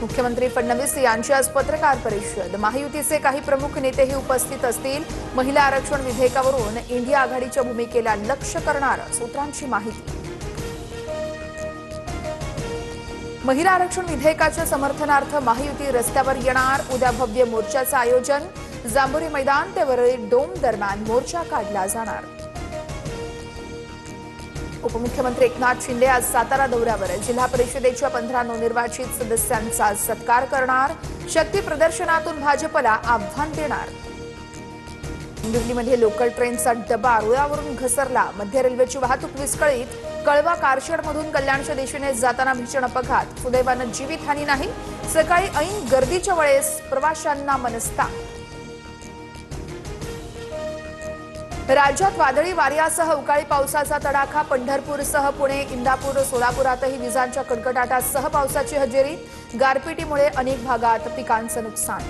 मुख्यमंत्री फडणवीस यांची आज पत्रकार परिषद। महायुतीचे काही प्रमुख नेतेही उपस्थित असतील। महिला आरक्षण विधेयकावरून इंडिया आघाडीच्या भूमिकेला लक्ष्य करणार सूत्रांची माहिती। महिला आरक्षण विधेयकाच्या समर्थनार्थ महायुती रस्त्यावर येणार। उद्या भव्य मोर्चाचं आयोजन। जांभोरी मैदान ते वरळी डोम दरम्यान मोर्चा काढला जाणार। उपमुख्यमंत्री एकनाथ शिंदे आज सातारा दौऱ्यावर। जिल्हा परिषदेच्या 15 नवनिर्वाचित सदस्यांचा सत्कार करणार। शक्ती प्रदर्शनातून भाजपला आव्हान देणार। दिल्लीमध्ये लोकल ट्रेनचा डबा रुळावरून घसरला। मध्य रेल्वेची वाहतूक विस्कळीत। कळवा कारशेडमधून कल्याणच्या दिशेने जाताना भीषण अपघात। सुदैवानं जीवितहानी नाही। सकाळी ऐन गर्दीच्या वेळेस प्रवाशांना मनस्ताप। राज्यात वादळी वाऱ्यासह अवकाळी पावसाचा तडाखा। पंढरपूरसह पुणे, इंदापूर, सोलापुरातही विजांच्या कडकडाटासह पावसाची हजेरी। गारपिटीमुळे अनेक भागात पिकांचं नुकसान।